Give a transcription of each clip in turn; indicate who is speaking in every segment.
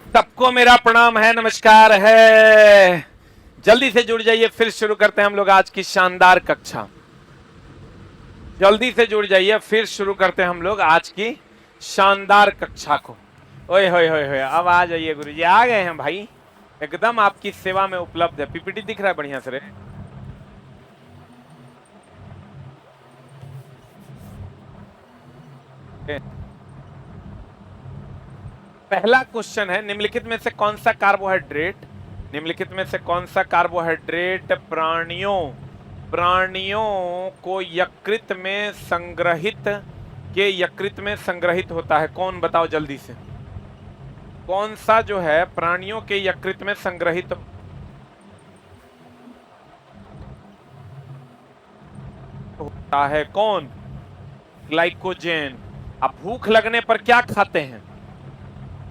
Speaker 1: सबको मेरा प्रणाम है, नमस्कार है। जल्दी से जुड़ जाइए, फिर शुरू करते हैं हम लोग आज की शानदार कक्षा। जल्दी से जुड़ जाइए, फिर शुरू करते हैं हम लोग आज की शानदार कक्षा को। ओए होए होए होए, अब आ जाइए गुरुजी, आ गए हैं भाई, एकदम आपकी सेवा में उपलब्ध है। पीपीटी दिख रहा है बढ़िया से रे? पहला क्वेश्चन है, निम्नलिखित में से कौन सा कार्बोहाइड्रेट प्राणियों को यकृत में संग्रहित होता है? कौन बताओ जल्दी से, कौन सा जो है प्राणियों के यकृत में संग्रहित होता है? कौन? ग्लाइकोजेन। अब भूख लगने पर क्या खाते हैं?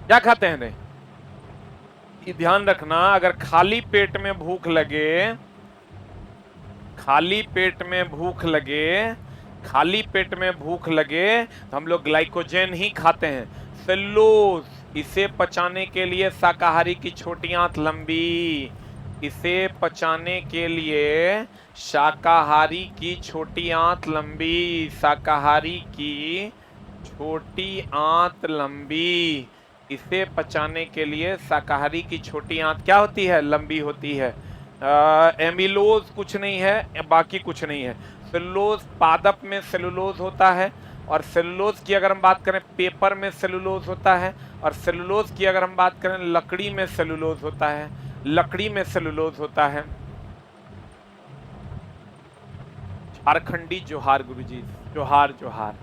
Speaker 1: क्या खाते हैं रे? ध्यान रखना, अगर खाली पेट में भूख लगे तो हम लोग ग्लाइकोजेन ही खाते हैं। सेलुलोज, इसे पचाने के लिए शाकाहारी की छोटी आंत लंबी, शाकाहारी की छोटी आंत लंबी, इसे पचाने के लिए शाकाहारी की छोटी आंत क्या होती है? लंबी होती है। एमिलोज कुछ नहीं है, बाकी कुछ नहीं है। सेलुलोज, पादप में सेलुलोज होता है, और सेलुलोज की अगर हम बात करें पेपर में सेलुलोज होता है, और सेलुलोज की अगर हम बात करें लकड़ी में सेलुलोज होता है। झारखंडी जोहार गुरुजी, जोहार जोहार।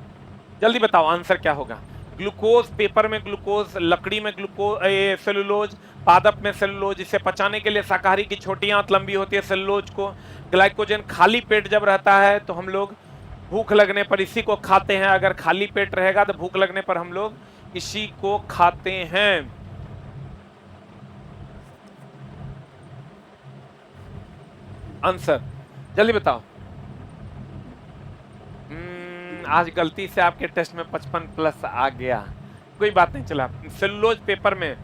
Speaker 1: जल्दी बताओ आंसर क्या होगा? ग्लूकोज, पेपर में ग्लूकोज, लकड़ी में ग्लूकोज, सेलुलोज, पादप में सेलुलोज, इसे पचाने के लिए शाकाहारी की छोटी आंत लंबी होती है सेलुलोज को। ग्लाइकोजन, खाली पेट जब रहता है तो हम लोग भूख लगने पर इसी को खाते हैं। अगर खाली पेट रहेगा तो भूख लगने पर हम लोग इसी को खाते हैं। आंसर जल्दी बताओ। आज गलती से आपके टेस्ट में 55+ आ गया, कोई बात नहीं, चला। सेलुलोज पेपर में,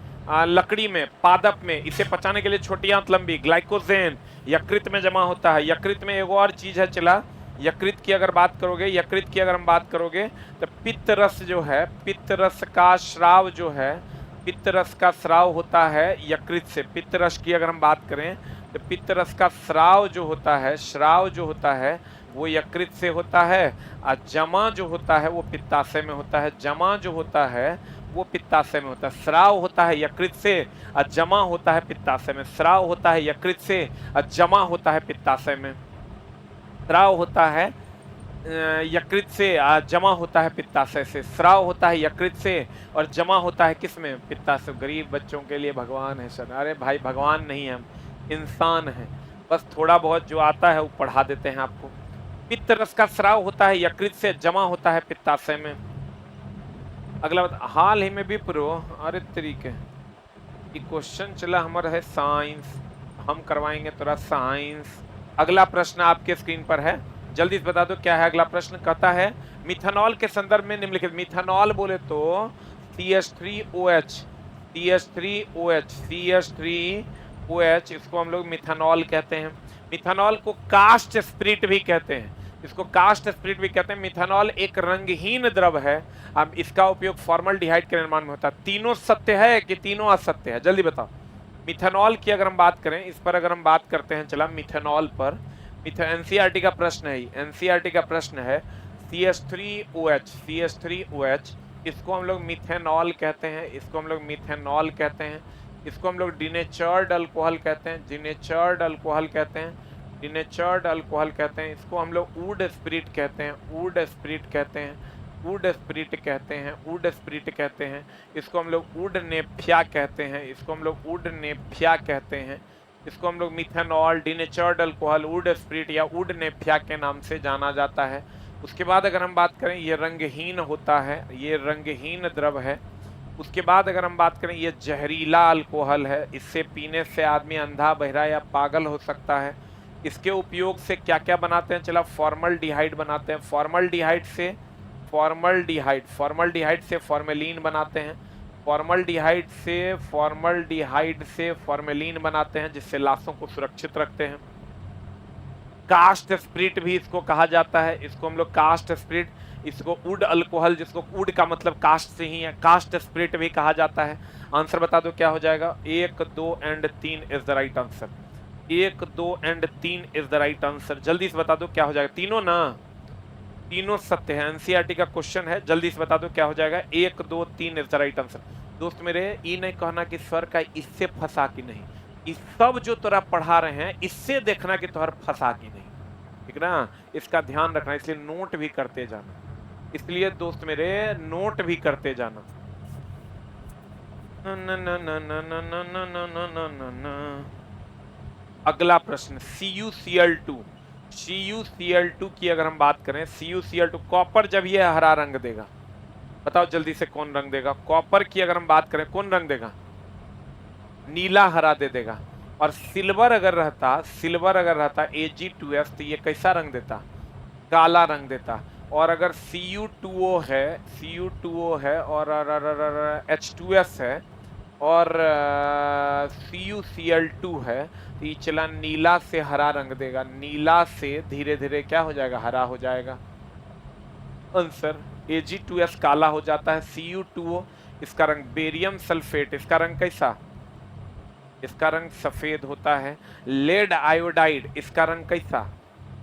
Speaker 1: लकड़ी में, पादप में, इसे पचाने के लिए छोटी आंत लंबी। ग्लाइकोजेन यकृत में जमा होता है। यकृत में एक और चीज है, चला, यकृत की अगर हम बात करोगे तो पित्त रस जो है, पित्त रस का स्राव होता है यकृत से। पित्त रस की अगर हम बात करें तो पित्त रस का श्राव जो होता है वो यकृत से होता है, और जमा जो होता है वो पित्ताशय में होता है। श्राव होता है यकृत से और जमा होता है पित्ताशय में। श्राव होता है यकृत से और जमा होता है पित्ताशय में। श्राव होता है यकृत से, जमा होता है पित्ताशय से। श्राव होता है यकृत से और जमा होता है किसमें? पित्ताशय। गरीब बच्चों के लिए भगवान है सर। अरे भाई, भगवान नहीं है, हम इंसान हैं, बस थोड़ा बहुत जो आता है वो पढ़ा देते हैं आपको। पित्त रस का स्राव होता है यकृत से, जमा होता है पित्ताशय में। अगला बात, हाल ही में भी प्रो, अरे तरीके ये क्वेश्चन चला हमारा है साइंस, हम करवाएंगे थोड़ा साइंस। अगला प्रश्न आपके स्क्रीन पर है, जल्दी से बता दो क्या है अगला प्रश्न। कहता है मिथेनॉल के संदर्भ में निम्नलिखित, मिथेनॉल बोले तो CH3OH, इसको हम लोग मिथेनॉल कहते हैं। मिथेनॉल को कास्ट स्पिरिट भी कहते हैं, मिथेनॉल एक रंगहीन द्रव है। अब इसका उपयोग फॉर्मल्डिहाइड के निर्माण में होता है। तीनों सत्य है कि तीनों असत्य है? जल्दी बताओ। मिथेनॉल की अगर हम बात करें, इस पर अगर हम बात करते हैं, चला मिथेनॉल पर, एनसीईआरटी का प्रश्न है, CH3OH, इसको हम लोग मिथेनॉल कहते हैं, इसको हम लोग डिनेचर्ड अल्कोहल कहते हैं, इसको हम लोग वुड स्पिरिट कहते हैं, इसको हम लोग वुड नेफ्या कहते हैं, इसको हम लोग methanol, denatured alcohol, would spirit या वुड नेफ्या के नाम से जाना जाता है। उसके बाद अगर हम बात करें, ये रंगहीन होता है, ये रंगहीन द्रव है। उसके बाद अगर हम बात करें, ये जहरीला अल्कोहल है, इससे पीने से आदमी अंधा, बहरा या पागल हो सकता है। इसके उपयोग से क्या क्या बनाते हैं? चला, फॉर्मल्डिहाइड बनाते हैं, फॉर्मल्डिहाइड से फॉर्मेलिन बनाते हैं, फॉर्मल्डिहाइड से फॉर्मेलिन बनाते हैं जिससे लाशों को सुरक्षित रखते हैं। कास्ट स्पिरिट भी इसको कहा जाता है, इसको हम लोग कास्ट स्पिरिट, इसको वुड अल्कोहल, जिसको वुड का मतलब कास्ट से ही है, कास्ट स्पिरिट भी कहा जाता है। आंसर बता दो क्या हो जाएगा। 1, 2 and 3 is the right answer. 1, 2 and 3 is the right answer. जल्दी से बता दो क्या हो जाएगा। तीनों ना, तीनों सत्य है। एनसीईआरटी का क्वेश्चन है, जल्दी से बता दो क्या हो जाएगा। 1, 2, 3 इज द राइट आंसर। दोस्त मेरे, ये नहीं कहना कि सर का इससे फंसा कि नहीं, इस सब जो तोरा पढ़ा रहे हैं इससे देखना कि तोहर फंसा कि नहीं, ठीक ना। इसका ध्यान रखना, इसलिए नोट भी करते जाना, इसलिए दोस्त मेरे नोट भी करते जाना। अगला प्रश्न CuCl2, CuCl2 की अगर हम बात करें, CuCl2 कॉपर जब ये हरा रंग देगा, बताओ जल्दी से कौन रंग देगा। कॉपर की अगर हम बात करें कौन रंग देगा, नीला हरा दे देगा। और सिल्वर अगर रहता Ag2S तो ये कैसा रंग देता, काला रंग देता। और अगर Cu2O है और H2S है और CuCl2 है तो ये चला नीला से हरा रंग देगा, नीला से धीरे धीरे क्या हो जाएगा, हरा हो जाएगा। आंसर Ag2S काला हो जाता है, Cu2O इसका रंग बेरियम सल्फेट, इसका रंग कैसा, इसका रंग सफेद होता है। लेड आयोडाइड इसका रंग कैसा,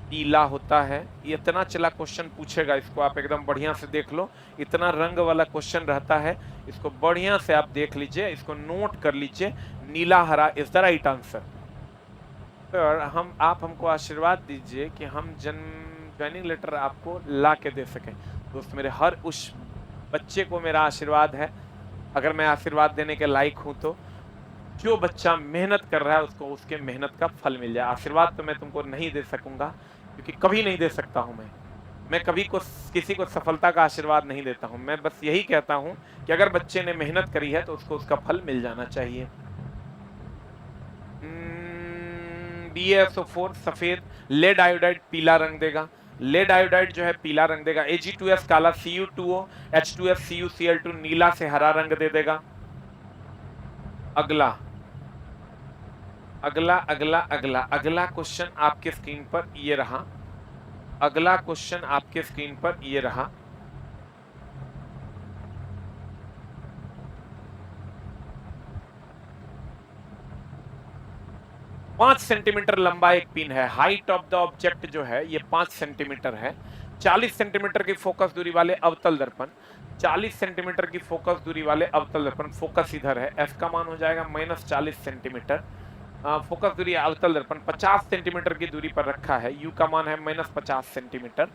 Speaker 1: पीला होता है। इतना चला क्वेश्चन पूछेगा, इसको आप एकदम बढ़िया से देख लो, इतना रंग वाला क्वेश्चन रहता है, इसको बढ़िया से आप देख लीजिए, इसको नोट कर लीजिए। नीला हरा is the right answer. Sir आप हमको आशीर्वाद दीजिए कि हम ज्वाइनिंग लेटर आपको ला के दे सकें। दोस्त मेरे, हर उस बच्चे को मेरा आशीर्वाद है, अगर मैं आशीर्वाद देने के लायक हूं तो जो बच्चा मेहनत कर रहा है उसको उसके मेहनत का फल मिल जाए। आशीर्वाद तो मैं तुमको नहीं दे सकूंगा क्योंकि कभी नहीं दे सकता हूं मैं कभी को किसी को सफलता का आशीर्वाद नहीं देता हूं। मैं बस यही कहता हूं कि अगर बच्चे ने मेहनत करी है तो उसको उसका फल मिल जाना चाहिए। BaSO4 सफेद, लेड आयोडाइड पीला रंग देगा, लेड आयोडाइड जो है पीला रंग देगा। Ag2S काला, Cu2O H2S CuCl2 नीला से हरा रंग दे देगा। अगला अगला अगला अगला अगला क्वेश्चन आपके स्क्रीन पर ये रहा, अगला क्वेश्चन आपके स्क्रीन पर ये रहा। पांच सेंटीमीटर लंबा एक पिन है, हाइट ऑफ द ऑब्जेक्ट जो है ये 5 सेंटीमीटर है। 40 सेंटीमीटर की फोकस दूरी वाले अवतल दर्पण, 40 सेंटीमीटर की फोकस दूरी वाले अवतल दर्पण, फोकस इधर है, F का मान हो जाएगा -40 सेंटीमीटर। फोकस दूरी अवतल दर्पण 50 सेंटीमीटर की दूरी पर रखा है, U का मान है -50 सेंटीमीटर।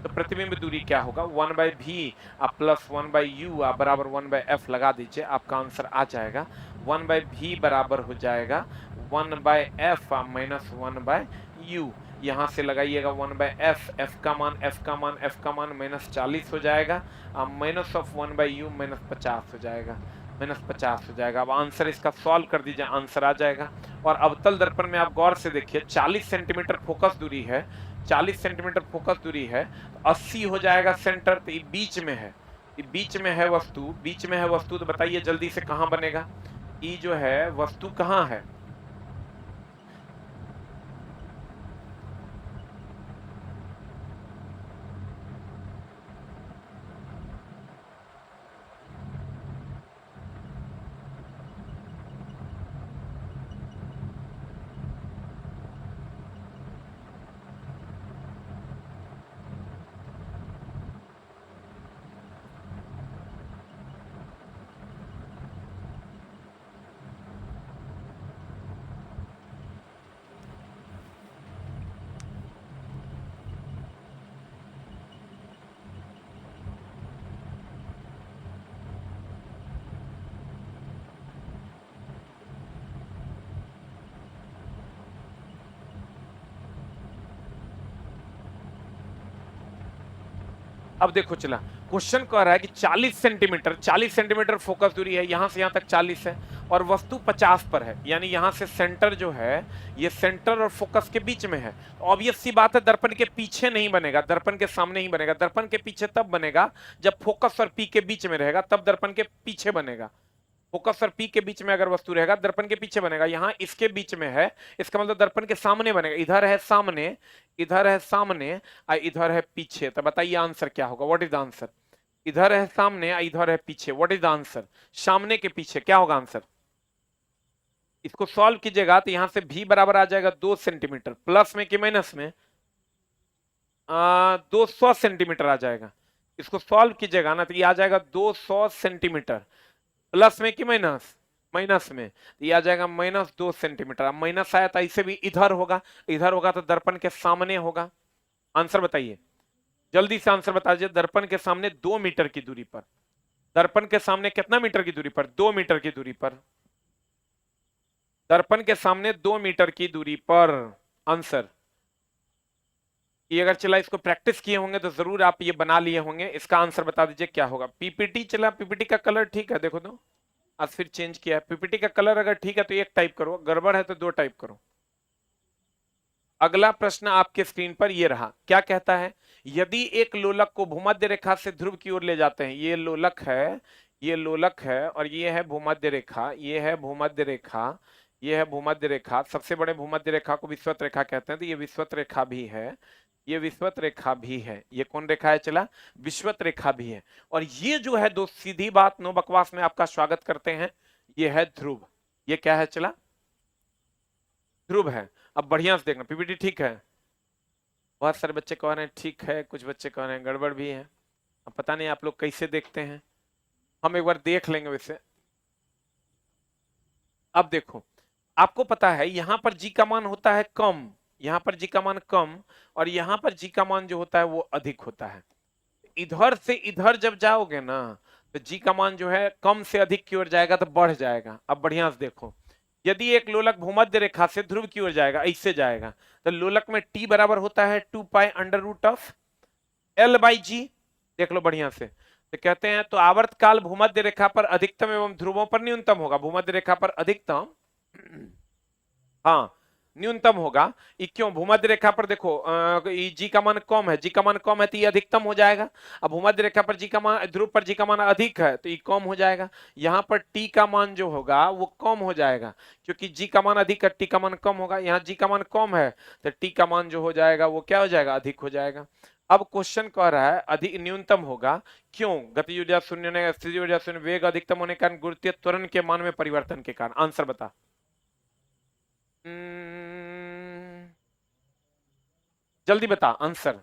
Speaker 1: तो प्रतिबिंब दूरी क्या होगा, 1/v प्लस 1/u बराबर 1/f लगा दीजिए, आपका आंसर आ जाएगा। 1/v बराबर हो जाएगा 1/f माइनस 1/u, यहाँ से लगाइएगा 1/f, f का मान -40 हो जाएगा, माइनस ऑफ 1/u -50 हो जाएगा, -50 हो जाएगा। अब आंसर इसका सॉल्व कर दीजिए, आंसर आ जाएगा। और अवतल दर्पण में आप गौर से देखिए 40 सेंटीमीटर फोकस दूरी है, 40 सेंटीमीटर फोकस दूरी है, 80 हो जाएगा सेंटर, तो ये बीच में है, ये बीच में है वस्तु, बीच में है वस्तु, तो बताइए जल्दी से कहां बनेगा, ये जो है वस्तु कहां है। अब देखो चला, क्वेश्चन कह रहा है कि 40 सेंटीमीटर फोकस दूरी है, यहां से यहां तक 40 है और वस्तु 50 पर है, यानी यहां से सेंटर जो है ये सेंटर और फोकस के बीच में है। ऑब्वियस सी बात है दर्पण के पीछे नहीं बनेगा, दर्पण के सामने ही बनेगा। दर्पण के पीछे तब बनेगा जब फोकस और पी के बीच में रहेगा, तब दर्पण के पीछे बनेगा। फोकस और पी के बीच में अगर वस्तु रहेगा दर्पण के पीछे बनेगा, यहां इसके बीच में है, इसका मतलब दर्पण के सामने बनेगा। इधर है सामने, इधर है सामने और इधर है पीछे। तो बताइए आंसर क्या होगा, व्हाट इज द आंसर? इधर है सामने और इधर है पीछे, व्हाट इज द आंसर? सामने के पीछे क्या होगा आंसर? इसको सॉल्व कीजिएगा तो यहां से भी बराबर आ जाएगा 2 सेंटीमीटर, प्लस में कि माइनस में? 200 सेंटीमीटर आ जाएगा। इसको सॉल्व कीजिएगा ना तो ये आ जाएगा 200 सेंटीमीटर, प्लस में कि माइनस? माइनस में। तो ये आ जाएगा -2 सेंटीमीटर। अब माइनस आया था, इसे भी इधर होगा, इधर होगा तो दर्पण के सामने होगा। आंसर बताइए, जल्दी से आंसर बताइए। दर्पण के सामने 2 मीटर की दूरी पर, दर्पण के सामने कितना मीटर की दूरी पर? 2 मीटर की दूरी पर, दर्पण के सामने 2 मीटर की दूरी पर। आंसर ये अगर चला, इसको प्रैक्टिस किए होंगे तो जरूर आप ये बना लिए होंगे। इसका आंसर बता दीजिए क्या होगा। पीपीटी चला, पीपीटी का कलर ठीक है, देखो तो आज फिर चेंज किया है। पीपीटी का कलर अगर ठीक है तो एक टाइप करो, गड़बड़ है तो 2 टाइप करो। अगला प्रश्न आपके स्क्रीन पर ये रहा, क्या कहता है? यदि एक लोलक को भूमध्य रेखा से ध्रुव की ओर ले जाते हैं, ये लोलक है, ये लोलक है और ये है भूमध्य रेखा, ये है भूमध्य रेखा, ये है भूमध्य रेखा। सबसे बड़े भूमध्य रेखा को विषुवत रेखा कहते हैं, तो ये विषुवत रेखा भी है, ये विषुवत रेखा भी है। ये कौन रेखा है चला? विषुवत रेखा भी है। और ये जो है, दो सीधी बात, नो बकवास में आपका स्वागत करते हैं, ये है ध्रुव। ये क्या है चला? ध्रुव है। अब बढ़िया से देखना, पीपीटी ठीक है? बहुत सारे बच्चे कह रहे हैं ठीक है, कुछ बच्चे कह रहे हैं गड़बड़ भी है। अब पता नहीं आप लोग कैसे देखते हैं, हम एक बार देख लेंगे वैसे। अब देखो, आपको पता है यहां पर जी का मान होता है कम, यहां पर जी का मान कम और यहां पर जी का मान जो होता है वो अधिक होता है। इधर से इधर जब जाओगे ना तो जी का मान जो है कम से अधिक की ओर जाएगा तो बढ़ जाएगा। अब बढ़िया से देखो, यदि एक लोलक भूमध्य रेखा से ध्रुव की ओर जाएगा, ऐसे जाएगा, तो लोलक में टी बराबर होता है 2π√L/G। देख लो बढ़िया से, तो कहते हैं तो आवर्तकाल भूमध्य रेखा पर अधिकतम एवं ध्रुवों पर न्यूनतम होगा। भूमध्य रेखा पर अधिकतम, हाँ न्यूनतम होगा। ये क्यों? भूमध्य रेखा पर देखो जी का मान कम है, जी का मान कम है तो ये अधिकतम हो जाएगा। अब भूमध्य रेखा पर जी का मान, ध्रुव पर जी का मान अधिक है तो ये कम हो जाएगा। यहाँ पर टी का मान जो होगा वो कम हो जाएगा, क्योंकि जी का मान अधिक है, टी का मान कम होगा। यहाँ जी का मान कम है तो टी का मान जो हो जाएगा वो क्या हो जाएगा? अधिक हो जाएगा। अब क्वेश्चन कह रहा है अधिक न्यूनतम होगा, क्यों? गतिज ऊर्जा शून्य ने, स्थितिज ऊर्जा शून्य, वेग अधिकतम होने के कारण, गुरुत्वीय त्वरण के मान में परिवर्तन के कारण। आंसर बता। जल्दी बता आंसर।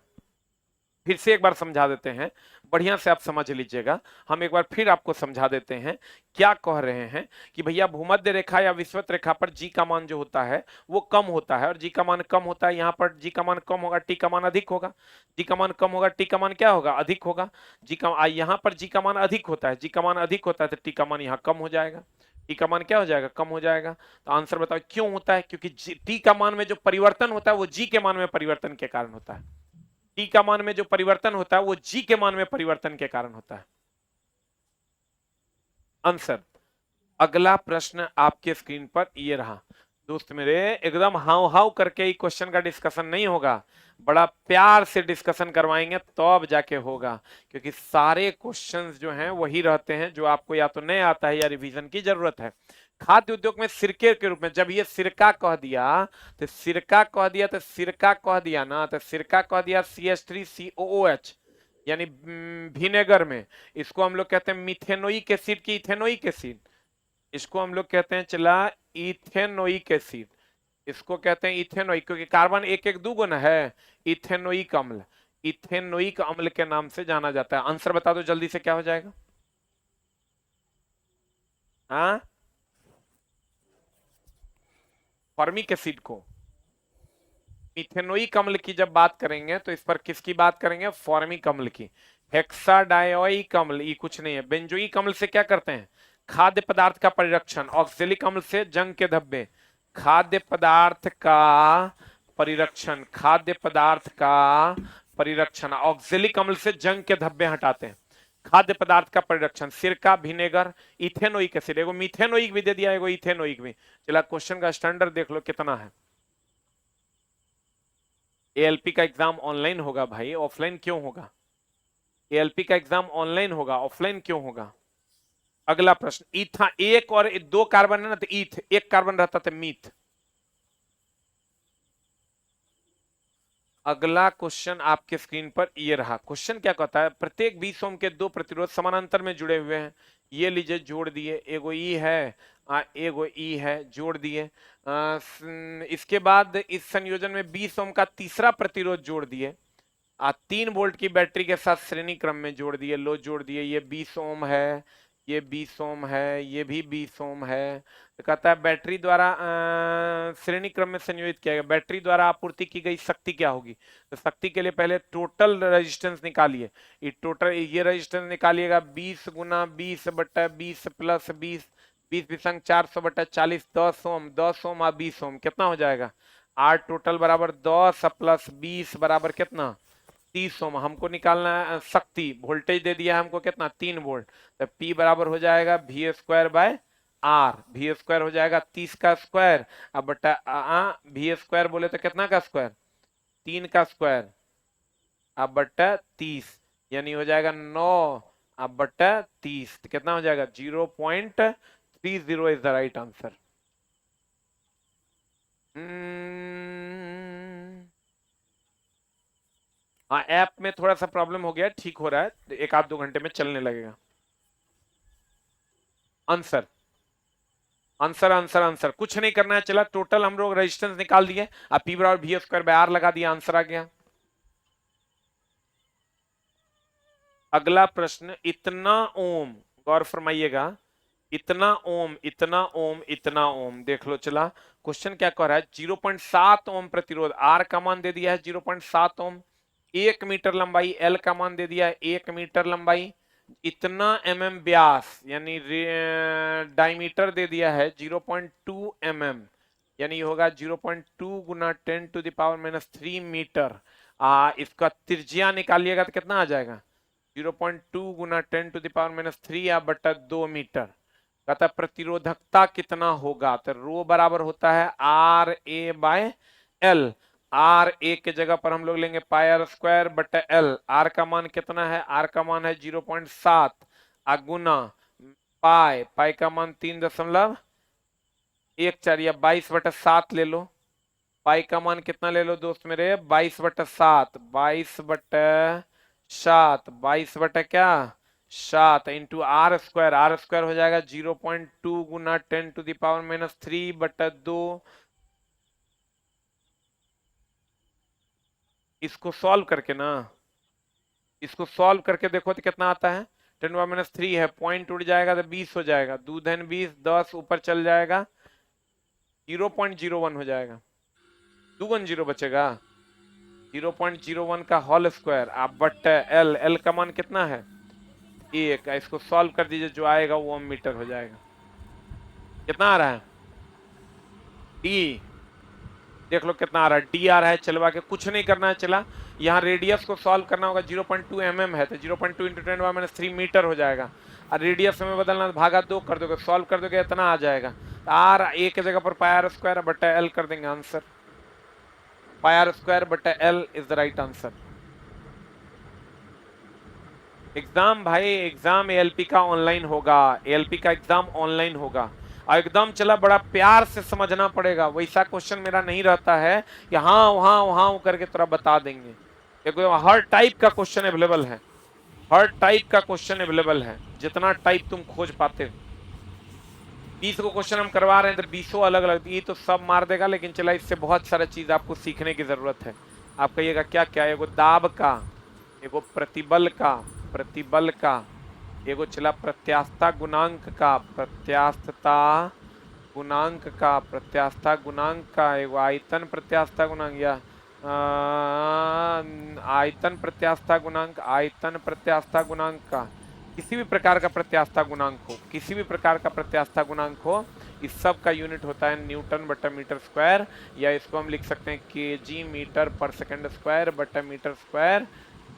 Speaker 1: फिर से एक बार समझा देते हैं, बढ़िया से आप समझ लीजिएगा। हम एक बार फिर आपको समझा देते हैं क्या कह रहे हैं कि भैया भूमध्य रेखा या विषुवत रेखा पर जी का मान जो होता है वो कम होता है, और जी का मान कम होता है। यहाँ पर जी का मान कम होगा, टी का मान अधिक होगा। जी का मान कम होगा, टी का मान क्या होगा? अधिक होगा। जी का यहाँ पर जी का मान अधिक होता है, जी का मान अधिक होता है तो टी का मान यहाँ कम हो जाएगा, टी का मान क्या हो जाएगा? कम हो जाएगा। तो आंसर बताओ क्यों होता है? क्योंकि टी का मान में जो परिवर्तन होता है वो जी के मान में परिवर्तन के कारण होता है। टी का मान में जो परिवर्तन होता है वो जी के मान में परिवर्तन के कारण होता है। आंसर। अगला प्रश्न आपके स्क्रीन पर ये रहा। दोस्त मेरे, एकदम हाउ हाउ करके ही क्वेश्चन का डिस्कशन नहीं होगा, बड़ा प्यार से डिस्कशन करवाएंगे तो अब जाके होगा, क्योंकि सारे क्वेश्चंस जो हैं वही रहते हैं जो आपको या तो नहीं आता है या रिवीजन की जरूरत है। खाद्य उद्योग में सिरके के रूप में, जब ये सिरका कह दिया तो सिरका कह दिया, तो सिरका कह दिया ना, तो सिरका कह दिया CH3COOH, यानी विनेगर में। इसको हम लोग कहते हैं मिथेनोइक एसिड की इथेनोइक एसिड, इसको हम लोग कहते हैं चला इथेनोइक एसिड, इसको कहते हैं इथेनोइक, क्योंकि कार्बन एक एक दो गुना है। इथेनोइक अम्ल, इथेनोइक अम्ल के नाम से जाना जाता है। आंसर बता दो जल्दी से, क्या हो जाएगा? हाँ, फॉर्मिक एसिड को, इथेनोइक अम्ल की जब बात करेंगे तो इस पर किसकी बात करेंगे? फॉर्मिक अम्ल की। हेक्साडायोइक अम्ल ये कुछ नहीं है। बेंजोइक अम्ल से क्या करते हैं? खाद्य पदार्थ का परिरक्षण। ऑक्जेलिक अम्ल से जंग के धब्बे। खाद्य पदार्थ का परिरक्षण, खाद्य पदार्थ का परिरक्षण। ऑक्जेलिक अम्ल से जंग के धब्बे हटाते हैं, खाद्य पदार्थ का परिरक्षण। सिरका, विनेगर, इथेनोइक एसिड, एगो मिथेनोइक भी दे दिया, एगो इथेनोइक भी। चला क्वेश्चन का स्टैंडर्ड देख लो कितना है। एएलपी का एग्जाम ऑनलाइन होगा भाई, ऑफलाइन क्यों होगा? एएलपी का एग्जाम ऑनलाइन होगा, ऑफलाइन क्यों होगा? अगला प्रश्न, ईथा एक और दो कार्बन है ना, तो ईथ, एक कार्बन रहता था मीथ। अगला क्वेश्चन आपके स्क्रीन पर ये रहा। क्वेश्चन क्या कहता है, प्रत्येक 20 ओम के दो प्रतिरोध समानांतर में जुड़े हुए हैं। ये लीजिए जोड़ दिए, एगो ई है एगो ई है, जोड़ दिए। इसके बाद इस संयोजन में 20 ओम का तीसरा प्रतिरोध जोड़ दिए। 3 वोल्ट की बैटरी के साथ श्रेणी क्रम में जोड़ दिए, लो जोड़ दिए। ये 20 ओम है, ये 20 ओम है, ये भी 20 ओम है। तो कहता है बैटरी द्वारा श्रेणी क्रम में संयोजित किया गया, बैटरी द्वारा आपूर्ति की गई शक्ति क्या होगी। तो शक्ति के लिए पहले टोटल रेजिस्टेंस निकालिए। ये टोटल ये रेजिस्टेंस निकालिएगा, 20 गुना 20 बटा 20 प्लस 20, 20 विसंग 400 बटा 40, 10 ओम, 10 ओम और 20 ओम कितना हो जाएगा। आर टोटल बराबर 10 प्लस 20 बराबर कितना 30 ओम। हमको निकालना है शक्ति, वोल्टेज दे दिया हमको कितना 3 वोल्ट। तो P बराबर हो जाएगा v square by r, v square हो जाएगा 30 का स्क्वायर अब बटा वी स्क्वायर बोले तो कितना का स्क्वायर 3 का स्क्वायर अब बटा 30, यानी हो जाएगा 9 अब बटा 30, तो कितना हो जाएगा 0.30 इज द राइट आंसर। हाँ, ऐप में थोड़ा सा प्रॉब्लम हो गया, ठीक हो रहा है, एक आध 2 घंटे में चलने लगेगा। आंसर आंसर आंसर आंसर कुछ नहीं करना है। चला टोटल हम लोग रेजिस्टेंस निकाल दिए, अब पी बराबर वी स्क्वायर बाय आर लगा दिया, आंसर आ गया। अगला प्रश्न, इतना ओम, गौर फरमाइएगा, इतना ओम इतना ओम इतना ओम, देख लो। चला क्वेश्चन क्या कह रहा है, 0.7 ओम प्रतिरोध, आर का मान दे दिया है 0.7 ओम, 1 मीटर लंबाई, एल का मान दे दिया है 1 मीटर लंबाई, इतना व्यास यानी डायमीटर दे दिया है 0.2 यानी होगा 0.2 गुना 10 टू द पावर -3 मीटर। इसका त्रिज्या निकालिएगा तो कितना आ जाएगा 0.2 गुना 10 टू द पावर -3 या बटा 2 मीटर। कहता प्रतिरोधकता कितना होगा, तो रो बराबर होता है R A by L. R A के जगह पर हम लोग लेंगे पाई आर स्क्वायर बटा एल। आर का मान कितना है, आर का मान है 0.7 गुना पाई, पाई का मान 3.14 या 22/7 ले लो। पाई का मान कितना ले लो दोस्त मेरे 22/7, 22/7, 22 क्या 7 into r square, r square हो जाएगा 0.2 गुना 10 टू द पावर -3/2। इसको सॉल्व करके ना, इसको सॉल्व करके देखो तो कितना आता है 10⁻³ है, पॉइंट उड़ जाएगा तो 20 हो जाएगा, 2 धन 20, 10 ऊपर चल जाएगा 0.01 हो जाएगा, 210 बचेगा, 0.01 का होल स्क्वायर आप बट एल, एल का मान कितना है 1। इसको सॉल्व कर दीजिए, जो आएगा वो मीटर हो जाएगा। कितना आ रहा है डी, देख लो कितना आ रहा है, डी आ रहा है। चलवा के कुछ नहीं करना है। चला यहाँ रेडियस को सॉल्व करना होगा, 0.2 है तो 0.2 इंटू 10⁻³ मीटर हो जाएगा। और रेडियस में बदलना तो भागा 2 कर दोगे, सॉल्व कर दोगे इतना आ जाएगा। आर ए के जगह पर पाई आर स्क्वायर बटा एल कर देंगे, आंसर पाई आर स्क्वायर बटा L is the right answer. Exam भाई, एग्जाम एएलपी का ऑनलाइन होगा, एएलपी का एग्जाम ऑनलाइन होगा और एकदम चला बड़ा प्यार से समझना पड़ेगा। वैसा क्वेश्चन मेरा नहीं रहता है कि हाँ वहां वहां करके थोड़ा बता देंगे। हर टाइप का क्वेश्चन अवेलेबल है, हर टाइप का क्वेश्चन अवेलेबल है, जितना टाइप तुम खोज पाते हो। 20 को क्वेश्चन हम करवा रहे हैं तो 20 अलग अलग, ये तो सब मार देगा, लेकिन चला इससे बहुत सारा चीज आपको सीखने की जरूरत है। आप कहिएगा क्या क्या, एगो दाब का, एगो प्रतिबल का, प्रतिबल का, एगो चला प्रत्यास्थता गुणांक का, प्रत्यास्थता गुणांक का, प्रत्यास्थता गुणांक का, एगो आयतन प्रत्यास्थता गुणांक या आयतन प्रत्यास्थता गुणांक, आयतन प्रत्यास्थता गुणांक का, किसी भी प्रकार का प्रत्यास्थता गुणांक हो, किसी भी प्रकार का प्रत्यास्थता गुणांक हो, इस सब का यूनिट होता है न्यूटन बटा मीटर स्क्वायर, या इसको हम लिख सकते हैं केजी मीटर पर सेकंड स्क्वायर बटा मीटर स्क्वायर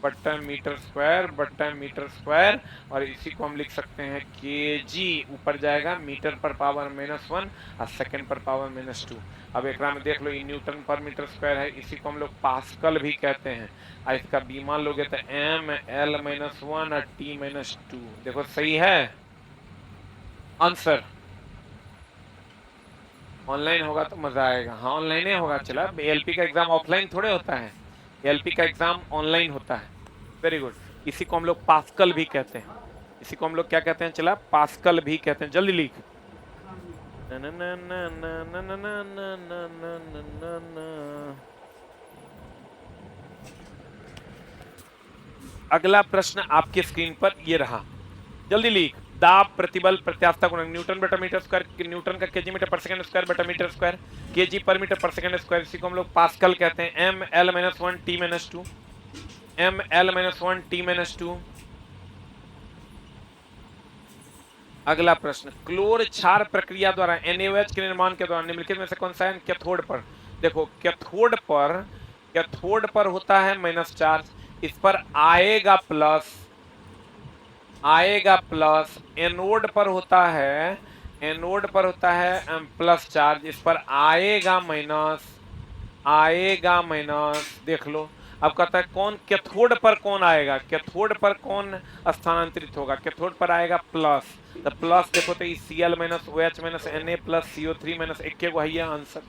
Speaker 1: बटा मीटर स्क्वायर बटा मीटर स्क्वायर, और इसी को हम लिख सकते हैं केजी, ऊपर जाएगा मीटर पर पावर -1 और सेकंड पर पावर -2। अब एक में देख लो, ये न्यूटन पर मीटर स्क्वायर है, इसी को हम लोग पास्कल भी कहते हैं। और इसका बी मान लोगे तो m l-1 और t-2, देखो सही है। आंसर ऑनलाइन होगा तो मजा आएगा। हाँ ऑनलाइन ही होगा। चला एलपी का एग्जाम ऑफलाइन थोड़े होता है, एलपी का एग्जाम ऑनलाइन होता है। Very good. इसी को हम लोग पास्कल भी कहते हैं। इसी को हम लोग क्या कहते हैं? चला पास्कल भी कहते हैं। जल्दी लिख। अगला प्रश्न आपके स्क्रीन पर ये रहा, जल्दी लिख। दाब, प्रतिबल, प्रत्यास्थता गुणक, न्यूटन बटा मीटर स्क्वायर, न्यूटन का केजी मीटर पर सेकंड स्क्वायर बटा मीटर स्क्वायर, केजी पर मीटर पर सेकंड स्क्वायर, इसी को हम लोग पास्कल कहते हैं। M L minus one T minus two, M L minus one T minus two. अगला प्रश्न, क्लोर क्षार प्रक्रिया द्वारा NaOH के निर्माण के दौरान निम्नलिखित में से कौन सा है? कैथोड पर। देखो कैथोड पर होता है माइनस चार्ज, इस पर आएगा प्लस, एनोड पर होता है, प्लस चार्ज, इस पर आएगा माइनस। देख लो। अब कहता है कौन कैथोड पर कौन आएगा, कैथोड पर कौन स्थानांतरित होगा? कैथोड पर आएगा प्लस, तो प्लस देखो तो Cl minus OH minus Na plus CO3 minus इक्के को है आंसर,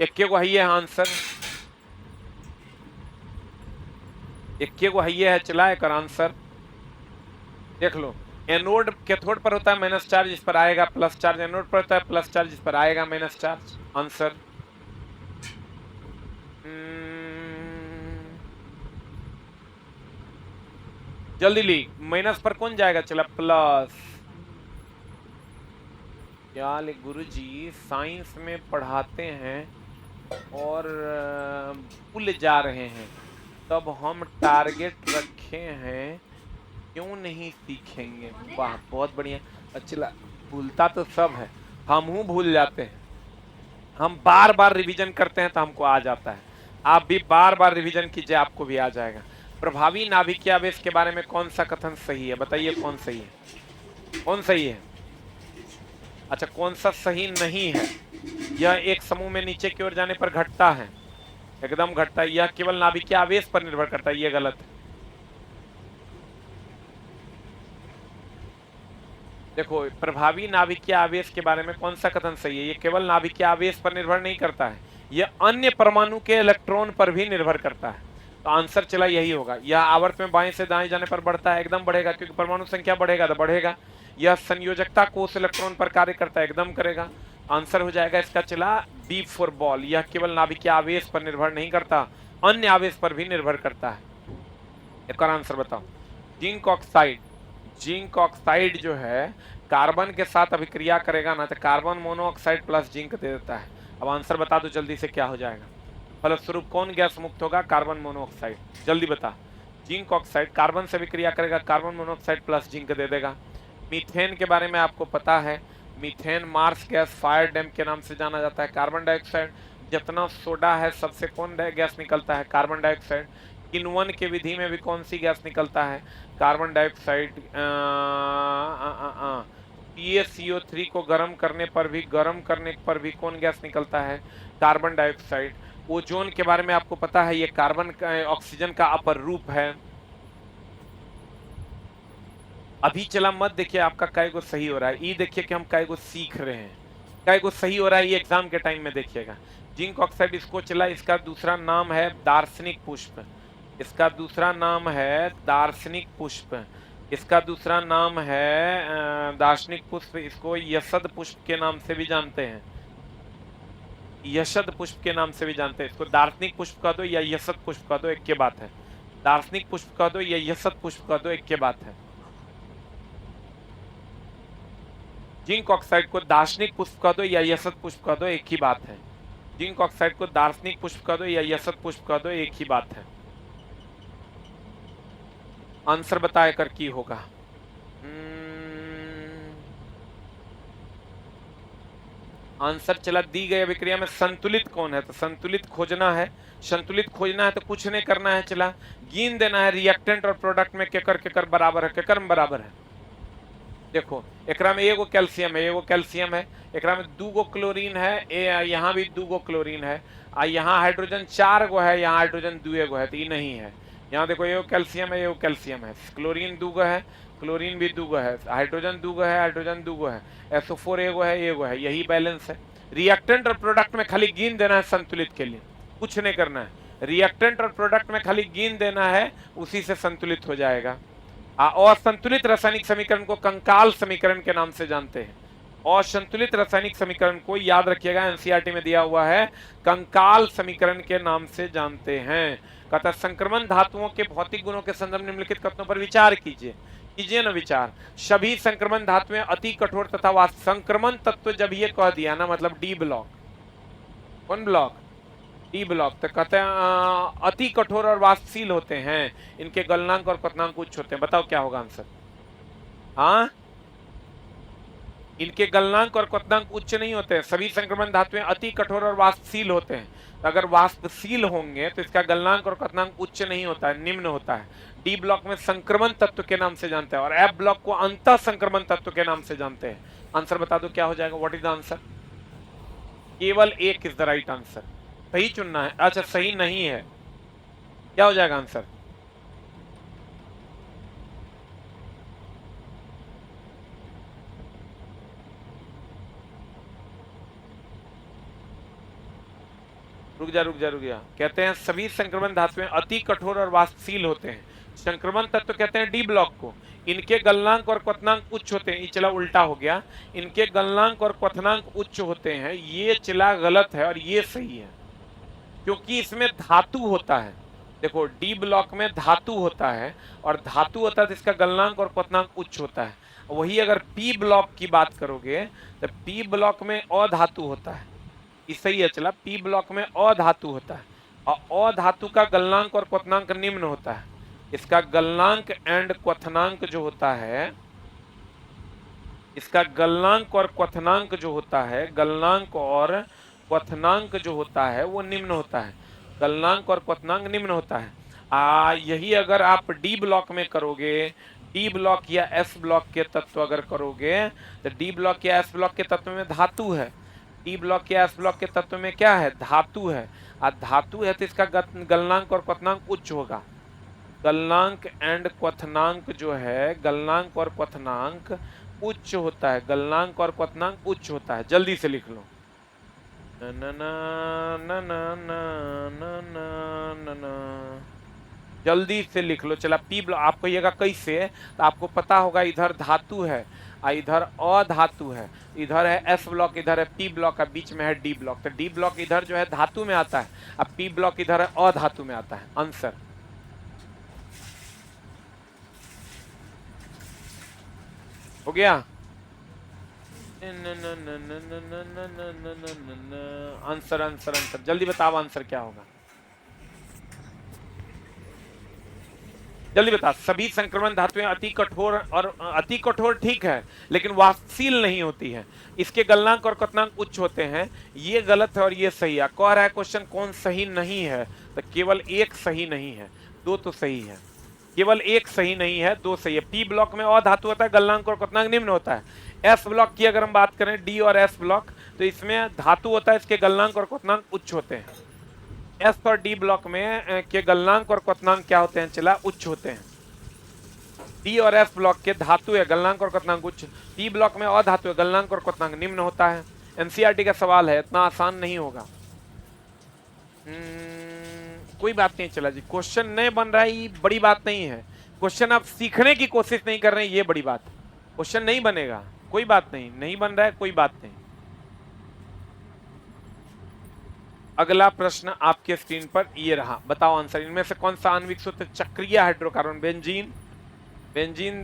Speaker 1: इक्के को है आंसर, इक्के को है चला कर आंसर। देख लो एनोड कैथोड पर होता है माइनस चार्ज, इस पर आएगा प्लस चार्ज, एनोड पर होता है प्लस चार्ज, इस पर आएगा माइनस चार्ज। आंसर जल्दी ली। माइनस पर कौन जाएगा? चला प्लस। क्या गुरुजी साइंस में पढ़ाते हैं और भूल जा रहे हैं, तब हम टारगेट रखे हैं, क्यों नहीं सीखेंगे? वाह बहुत बढ़िया। अच्छा भूलता तो सब है, हम हूँ भूल जाते हैं, हम बार बार रिवीजन करते हैं तो हमको आ जाता है। आप भी बार बार रिवीजन कीजिए, आपको भी आ जाएगा। प्रभावी नाभिकीय आवेश के बारे में कौन सा कथन सही है? बताइए कौन सही है, कौन सही है? अच्छा कौन सा सही नहीं है? यह एक समूह में नीचे की ओर जाने पर घटता है, एकदम घटता है। यह केवल नाभिकीय आवेश पर निर्भर करता है, यह गलत है। देखो प्रभावी नाभिकीय आवेश के बारे में कौन सा कथन सही है? ये केवल नाभिकीय आवेश पर निर्भर नहीं करता है, यह अन्य परमाणु के इलेक्ट्रॉन पर भी निर्भर करता है। तो आंसर चला यही होगा। यह आवर्त में बाएं से दाएं जाने पर बढ़ता है, एकदम बढ़ेगा, क्योंकि परमाणु संख्या बढ़ेगा तो बढ़ेगा। यह संयोजकता कोष इलेक्ट्रॉन पर कार्य करता है, एकदम करेगा। आंसर हो जाएगा इसका चला बी फॉर बॉल। यह केवल नाभिकीय आवेश पर निर्भर नहीं करता, अन्य आवेश पर भी निर्भर करता है। एक और आंसर बताओ। जिंक ऑक्साइड, जिंक ऑक्साइड जो है कार्बन के साथ अभिक्रिया करेगा ना, तो कार्बन मोनोऑक्साइड प्लस जिंक दे देता है। अब आंसर बता दो जल्दी से क्या हो जाएगा? फलस्वरूप कौन गैस मुक्त होगा? Carbon monoxide. जल्दी बता। जिंक ऑक्साइड कार्बन से अभिक्रिया करेगा, कार्बन मोनोऑक्साइड प्लस जिंक दे देगा। मीथेन के बारे में आपको पता है, methane marsh gas fire dam के नाम से जाना जाता है। कार्बन डाइऑक्साइड, जितना सोडा है सबसे कौन गैस निकलता है? Carbon dioxide. किण्वन की विधि में भी कौन सी गैस निकलता है? Carbon dioxide. PaCO3 को गर्म करने पर भी कौन गैस निकलता है? Carbon dioxide. ओजोन के बारे में आपको पता है, ये कार्बन ऑक्सीजन का अपर रूप है। अभी चला मत देखिए आपका कै गो सही हो रहा है, ये देखिए कि हम कै गो सीख रहे हैं, कै गो सही हो रहा है, ये एग्जाम के टाइम में देखिएगा। जिंक ऑक्साइड इसको चला, इसका दूसरा नाम है दार्शनिक पुष्प, इसका दूसरा नाम है दार्शनिक पुष्प, इसका दूसरा नाम है दार्शनिक पुष्प। इसको यशद पुष्प के नाम से भी जानते हैं, यशद पुष्प के नाम से भी जानते हैं। इसको दार्शनिक पुष्प कह दो या यशद पुष्प कह दो, एक के बात है। दार्शनिक पुष्प कह दो या यशद पुष्प कह दो, एक के बात है। जिंक ऑक्साइड को दार्शनिक पुष्प कह दो या यशद पुष्प कह दो, एक ही बात है। जिंक ऑक्साइड को दार्शनिक पुष्प कह दो या यशद पुष्प कह दो, एक ही बात है। आंसर बताया कर की होगा। आंसर चला दी गई अभिक्रिया में संतुलित कौन है? तो संतुलित खोजना है, संतुलित खोजना है तो कुछ नहीं करना है, चला गिन देना है रिएक्टेंट और प्रोडक्ट में केकर बराबर है, केकर में बराबर है। देखो एकरा में एगो कैल्शियम है, एगो कैल्शियम है, एकरा में 2 गो क्लोरीन है, यहाँ भी 2 गो क्लोरीन है, यहाँ हाइड्रोजन 4 गो है, यहाँ हाइड्रोजन 2 गो है, तो ये नहीं है। यहाँ देखो एगो कैल्शियम है, एगो कैल्शियम है, क्लोरीन 2 गो है, क्लोरीन भी दूगो है, हाइड्रोजन दूगो है, हाइड्रोजन दूगो है, SO4 एगो है, यही बैलेंस है। रिएक्टेंट और प्रोडक्ट में खाली गिन देना है संतुलित के लिए, कुछ नहीं करना है। रिएक्टेंट और प्रोडक्ट में खाली गिन देना है, उसी से संतुलित हो जाएगा। असंतुलित रासायनिक समीकरण को कंकाल समीकरण के नाम से जानते हैं। असंतुलित रासायनिक समीकरण को याद रखिएगा, एनसीईआरटी में दिया हुआ है, कंकाल समीकरण के नाम से जानते हैं। कहता संक्रमण धातुओं के भौतिक गुणों के संदर्भ निम्नलिखित कथनों पर विचार कीजिए ना विचार। सभी संक्रमण धातुएं अति कठोर तथा संक्रमण तत्व जब ये कह दिया ना, मतलब डी ब्लॉक, कौन ब्लॉक? D block. तो कहते हैं अति कठोर और वाष्पशील होते हैं, इनके गलनांक और क्वथनांक उच्च होते हैं। बताओ क्या होगा आंसर? हाँ, इनके गलनांक और क्वथनांक उच्च नहीं होते हैं। सभी संक्रमण धातुएं अति कठोर और वाष्पशील होते हैं। तो अगर वाष्पशील होंगे तो इसका गलनांक और क्वथनांक उच्च नहीं होता है, निम्न होता है। डी ब्लॉक में संक्रमण तत्व के नाम से जानते हैं और एफ ब्लॉक को अंतः संक्रमण तत्व के नाम से जानते हैं। आंसर बता दो क्या हो जाएगा? What is the answer? केवल एक इज द राइट आंसर। सही चुनना है। अच्छा, सही नहीं है, क्या हो जाएगा आंसर? रुक जा। कहते हैं सभी संक्रमण धातुएं अति कठोर और वाष्पशील होते हैं। संक्रमण तत्व कहते हैं डी ब्लॉक को। इनके गलनांक और क्वथनांक उच्च होते हैं। ये चला उल्टा हो गया, इनके गलनांक और क्वथनांक उच्च होते हैं, ये चला गलत है और ये सही है, क्योंकि इसमें धातु होता है। देखो, डी ब्लॉक में धातु होता है और धातु होता है तो इसका गलनांक और क्वथनांक उच्च होता है। वही अगर पी ब्लॉक की बात करोगे तो पी ब्लॉक में अधातु होता है। सही है, चला, पी ब्लॉक में अधातु होता है और अधातु का गलनांक और क्वथनांक निम्न होता है। इसका गलनांक एंड क्वथनांक जो होता है, इसका गलनांक और क्वथनांक जो होता है, गलनांक और क्वथनांक जो होता है वो निम्न होता है। गलनांक और क्वथनांक निम्न होता है। यही अगर आप डी ब्लॉक में करोगे, डी ब्लॉक या एस ब्लॉक के तत्व अगर करोगे तो डी ब्लॉक या एस ब्लॉक के तत्व में धातु है। डी ब्लॉक या एस ब्लॉक के तत्व में क्या है? धातु है। धातु है तो इसका गलनांक और क्वथनांक उच्च होगा। गलनांक एंड क्वथनांक जो है, गलनांक और क्वथनांक उच्च होता है। गलनांक और क्वथनांक उच्च होता है। जल्दी से लिख लो। ना ना ना ना ना ना ना ना, जल्दी से लिख लो। चला, पी ब्लॉक आप कहिएगा कैसे, तो आपको पता होगा इधर धातु है इधर अधातु है, इधर है एस ब्लॉक, इधर है पी ब्लॉक, का बीच में है डी ब्लॉक। तो डी ब्लॉक इधर जो है धातु में आता है, अब पी ब्लॉक इधर है अधातु में आता है। आंसर हो गया? आंसर जल्दी बताओ, आंसर क्या होगा? जल्दी बता। सभी संक्रमण धातुएं अति कठोर, और अति कठोर ठीक है लेकिन वाष्पशील नहीं होती है। इसके गलनांक और क्वथनांक उच्च होते हैं। ये गलत है और ये सही है। कह रहा है क्वेश्चन कौन सही नहीं है, तो केवल एक सही नहीं है, दो तो सही है। केवल एक सही नहीं है, दो सही है। पी ब्लॉक में अधातु होता है, गलनांक और क्वथनांक निम्न होता है। एस ब्लॉक की अगर हम बात करें, डी और एस ब्लॉक, तो इसमें धातु होता है, इसके गलनांक और क्वथनांक उच्च होते हैं। एस और डी ब्लॉक में के गलनांक और क्वथनांक क्या होते हैं? चला, उच्च होते हैं। डी और एस ब्लॉक के धातु है, गलनांक और क्वथनांक उच्च। पी ब्लॉक में अधातु है, गलनांक और क्वथनांक निम्न होता है। एनसीईआरटी का सवाल है, इतना आसान नहीं होगा। कोई बात नहीं, चला जी। क्वेश्चन नहीं बन रहा है, ये बड़ी बात नहीं है। क्वेश्चन आप सीखने की कोशिश नहीं कर रहे हैं, ये बड़ी बात। क्वेश्चन नहीं बनेगा, कोई बात नहीं, नहीं बन रहा है, कोई बात नहीं। अगला प्रश्न आपके स्क्रीन पर ये रहा, बताओ आंसर। इनमें से कौन सा आणविक सूत्र चक्रीय हाइड्रोकार्बन? बेंजीन। बेंजीन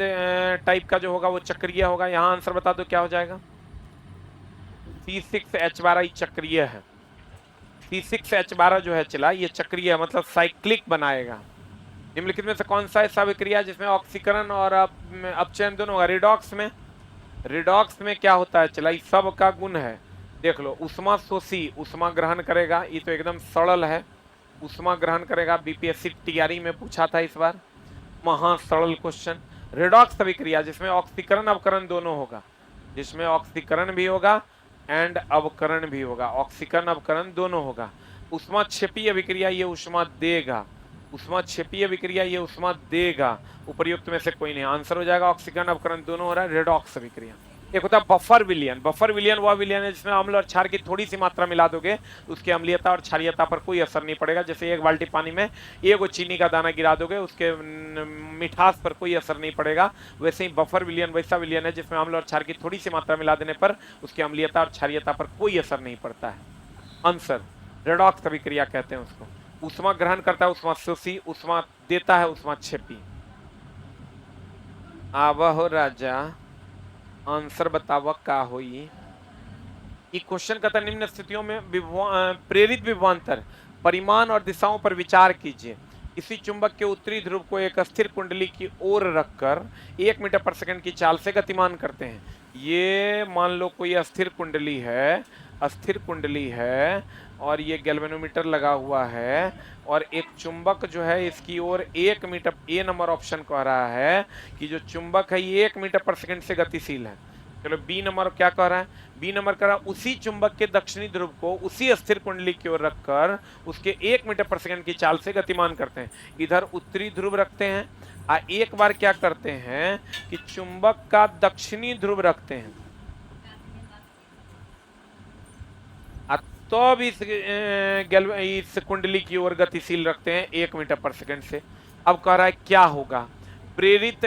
Speaker 1: टाइप का जो होगा वो चक्रीय होगा। यहां आंसर बता दो क्या हो जाएगा? C6H12 चक्रीय है। C6H12 जो है चला, ये चक्रीय है, मतलब साइक्लिक बनाएगा। निम्नलिखित में से कौन सा ऐसा विक्रिया जिसमें ऑक्सीकरण और अपचयन दोनों होगा? रिडॉक्स में। रिडॉक्स में क्या होता है? चला, इस सब का गुण है, देख लो। उष्मा शोषी, उष्मा ग्रहण करेगा, ये तो एकदम सरल है। उष्मा ग्रहण करेगा, बीपीएससी टीआरई में पूछा था इस बार, महा सरल क्वेश्चन। रिडॉक्स अभिक्रिया जिसमें ऑक्सीकरण अवकरण दोनों होगा, जिसमें ऑक्सीकरण भी होगा एंड अवकरण भी होगा, ऑक्सीकरण अवकरण दोनों होगा। उष्मा क्षेपीय अभिक्रिया, ये उष्मा देगा, ऊष्माक्षेपीय विक्रिया, ये ऊष्मा देगा, उपर्युक्त में से कोई नहीं। आंसर हो जाएगा ऑक्सीकरण अपकरण दोनों हो रहा है, रेडॉक्स विक्रिया। एक होता है बफर विलयन। बफर विलयन वह विलयन है जिसमें अम्ल और क्षार की थोड़ी सी मात्रा मिला दोगे तो उसकी अम्लीयता और क्षारीयता पर कोई असर नहीं पड़ेगा। जैसे एक बाल्टी पानी में एक चीनी का दाना गिरा दोगे, उसके मिठास पर कोई असर नहीं पड़ेगा। वैसे ही बफर विलयन वैसा विलयन है जिसमें अम्ल और क्षार की थोड़ी सी मात्रा मिला देने पर उसकी अम्लीयता और क्षारीयता पर कोई असर नहीं पड़ता है। आंसर रेडॉक्स विक्रिया कहते हैं उसको। ऊष्मा ग्रहण करता है ऊष्मा शोषी, ऊष्मा देता है ऊष्माक्षेपी। आवहो राजा, आंसर बताव का होई। ये क्वेश्चन कहता है निम्न स्थितियों में प्रेरित विभवांतर परिमाण और दिशाओं पर विचार कीजिए। इसी चुंबक के उत्तरी ध्रुव को एक अस्थिर कुंडली की ओर रखकर 1 मीटर पर सेकंड की चाल से गतिमान करते हैं। ये मान लो कोई अस्थिर कुंडली है, अस्थिर कुंडली है और ये गैल्वेनोमीटर लगा हुआ है और एक चुंबक जो है इसकी ओर 1 मीटर, ए नंबर ऑप्शन कह रहा है कि जो चुंबक है ये 1 मीटर पर सेकंड से गतिशील है। चलो बी नंबर क्या कह रहा है, बी नंबर कह रहा है उसी चुंबक के दक्षिणी ध्रुव को उसी अस्थिर कुंडली की ओर रखकर उसके 1 मीटर पर सेकंड की चाल से गतिमान करते हैं। इधर उत्तरी ध्रुव रखते हैं, एक बार क्या करते हैं कि चुंबक का दक्षिणी ध्रुव रखते हैं तो भी इस कुंडली की ओर गतिशील रखते हैं 1 मीटर पर सेकंड से। अब कह रहा है क्या होगा, प्रेरित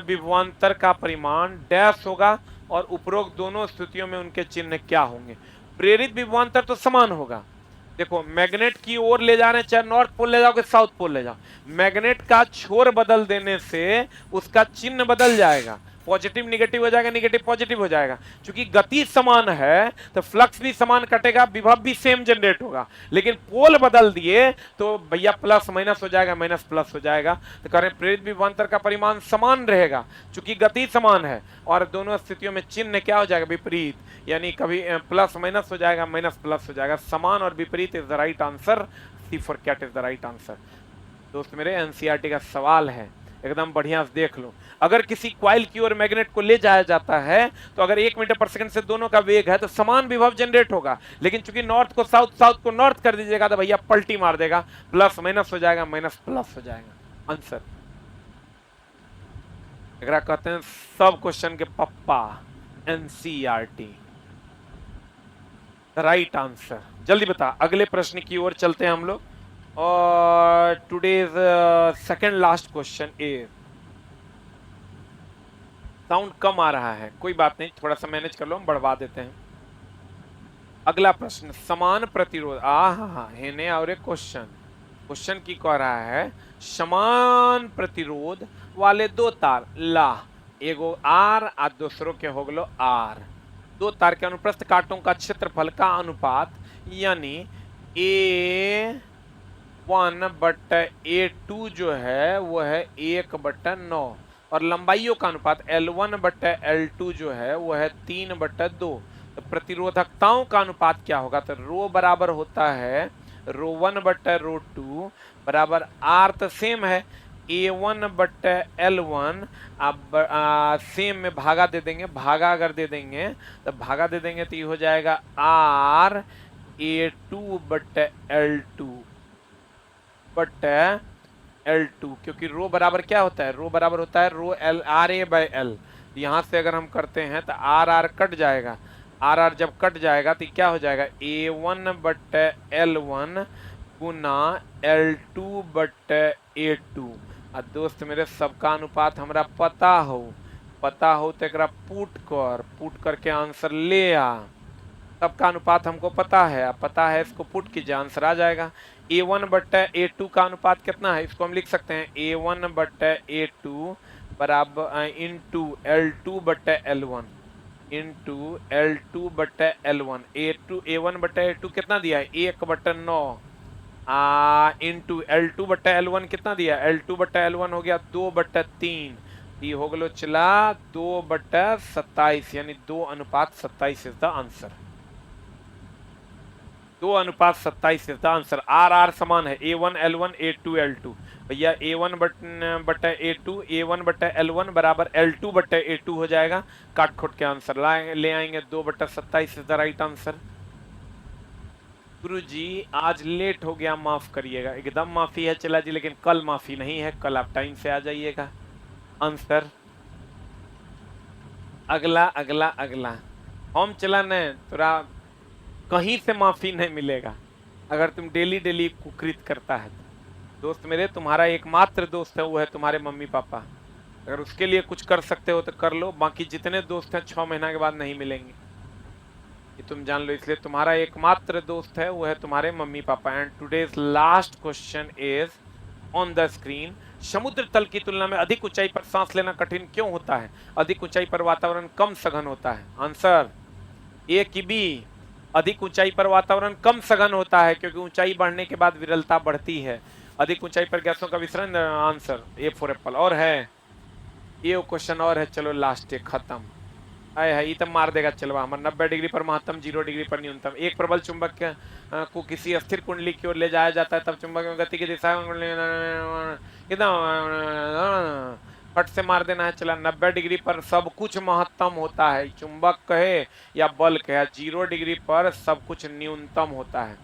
Speaker 1: विभवांतर का परिमाण डैश होगा और उपरोक्त दोनों स्थितियों में उनके चिन्ह क्या होंगे। प्रेरित विभवांतर तो समान होगा। देखो मैग्नेट की ओर ले जा रहे हैं, चाहे नॉर्थ पोल ले जाओ कि साउथ पोल ले जाओ, मैग्नेट का छोर बदल देने से उसका चिन्ह बदल जाएगा। पॉजिटिव निगेटिव हो जाएगा, निगेटिव पॉजिटिव हो जाएगा। क्योंकि गति समान है तो फ्लक्स भी समान कटेगा, विभव भी सेम जनरेट होगा। लेकिन पोल बदल दिए तो भैया प्लस माइनस हो जाएगा, माइनस प्लस हो जाएगा। तो कह रहे हैं प्रेरित विभवांतर का परिमाण समान रहेगा क्योंकि गति समान है और दोनों स्थितियों में चिन्ह क्या हो जाएगा, विपरीत, यानी कभी प्लस माइनस हो जाएगा, माइनस प्लस हो जाएगा। समान और विपरीत is the right answer. C for cat is the right answer. दोस्त मेरे एनसीईआरटी का सवाल है, एकदम बढ़िया से देख लो। अगर किसी क्वाइल की ओर मैग्नेट को ले जाया जाता है तो अगर 1 मीटर पर सेकंड से दोनों का वेग है तो समान विभव जनरेट होगा। लेकिन चूंकि नॉर्थ को साउथ, साउथ को नॉर्थ कर दीजिएगा तो भैया पलटी मार देगा, प्लस माइनस हो जाएगा, माइनस प्लस हो जाएगा। आंसर अगर कहते हैं सब क्वेश्चन के पप्पा एनसीईआरटी, राइट आंसर। जल्दी बता, अगले प्रश्न की ओर चलते हैं हम लोग। और today's second last question is, sound कम आ रहा है, कोई बात नहीं, थोड़ा सा मैनेज कर लो, हम बढ़वा देते हैं। अगला प्रश्न, समान प्रतिरोध। हेने और एक क्वेश्चन की कह रहा है समान प्रतिरोध वाले दो तार ला, एगो आर आ दूसरों के हो गलो आर। दो तार के अनुप्रस्थ कांटों का क्षेत्रफल का अनुपात यानी A1/A2 जो है वो है 1/9 और लंबाइयों का अनुपात L1/L2 जो है वो है 3/2। तो प्रतिरोधकताओं का अनुपात क्या होगा, तो रो बराबर होता है ρ1/ρ2 बराबर आर, तो सेम है A1/L1। अब सेम में भागा दे देंगे, भागा अगर दे देंगे तो भागा दे देंगे तो ये हो जाएगा R A2/L2 L2, क्योंकि रो बराबर क्या होता है, रो बराबर होता है रो L RA/L। यहाँ से अगर हम करते हैं तो RR कट जाएगा, RR जब कट जाएगा तो क्या हो जाएगा A1/L1 गुना L2/A2। और दोस्त मेरे सबका अनुपात हमरा पता हो तो एक पुट करके आंसर ले आ। सबका अनुपात हमको पता है, इसको पुट कीजिए, आंसर आ जाएगा। A1/A2 का अनुपात कितना है, इसको हम लिख सकते हैं A1/A2 बराबर into L2/L1 into L2/L1। A1/A2 कितना दिया है 1/9 इंटू L2/L1 कितना दिया, L2/L1 हो गया 2/3, ये हो गया चला 2/27, यानी 2:27 is the answer. 2:27 is the answer. R समान है A1/L1 A2/L2। भैया A1/A2 A1/L1 बराबर L2/A2 हो जाएगा। काट खोट के आंसर ले आएंगे 2/27 इज द राइट आंसर। गुरुजी आज लेट हो गया, माफ करिएगा। एकदम माफी है चला जी, लेकिन कल माफी नहीं है, कल आप टाइम से आ जाइएगा। आंसर अगला अगला अगला। हम चला ने तोरा कहीं से माफी नहीं मिलेगा अगर तुम डेली डेली कुकृत करता है तो। दोस्त मेरे, तुम्हारा एकमात्र दोस्त है वो है तुम्हारे मम्मी पापा। अगर उसके लिए कुछ कर सकते हो तो कर लो, बाकी जितने दोस्त हैं 6 महीना के बाद नहीं मिलेंगे, ये तुम जान लो। इसलिए तुम्हारा एकमात्र दोस्त है वो है तुम्हारे mummy papa. And today's last question is on the screen. समुद्र तल की तुलना में अधिक ऊंचाई पर सांस लेना कठिन क्यों होता है? अधिक ऊंचाई पर वातावरण कम सघन होता है। आंसर ए की बी। अधिक ऊंचाई पर वातावरण कम सघन होता है क्योंकि ऊंचाई बढ़ने के बाद विरलता बढ़ती है। अधिक ऊंचाई पर गैसों का विसरण। Answer A for Apple. और है ये क्वेश्चन और है, चलो लास्ट खत्म। आए है ये तो मार देगा चलवा हमारे। 90 डिग्री पर महत्तम, 0 डिग्री पर न्यूनतम। एक प्रबल चुंबक को किसी अस्थिर कुंडली की ओर ले जाया जाता है, तब चुंबक में गति की दिशा कितना फट से मार देना है। चला 90 डिग्री पर सब कुछ महत्तम होता है, चुंबक कहे या बल कहे। 0 डिग्री पर सब कुछ न्यूनतम होता है।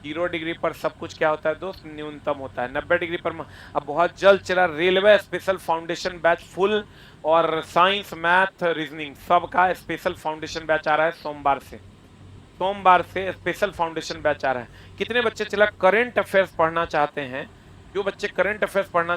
Speaker 1: 0 डिग्री पर सब कुछ क्या होता है दोस्त? न्यूनतम होता है। 90 डिग्री पर अब बहुत जल्द चला railway special foundation batch full और साइंस मैथ रीजनिंग सबका स्पेशल फाउंडेशन बैच आ रहा है सोमवार से। सोमवार से स्पेशल फाउंडेशन बैच आ रहा है। कितने बच्चे चला करंट अफेयर्स पढ़ना चाहते हैं? जो बच्चे करंट अफेयर्स पढ़ना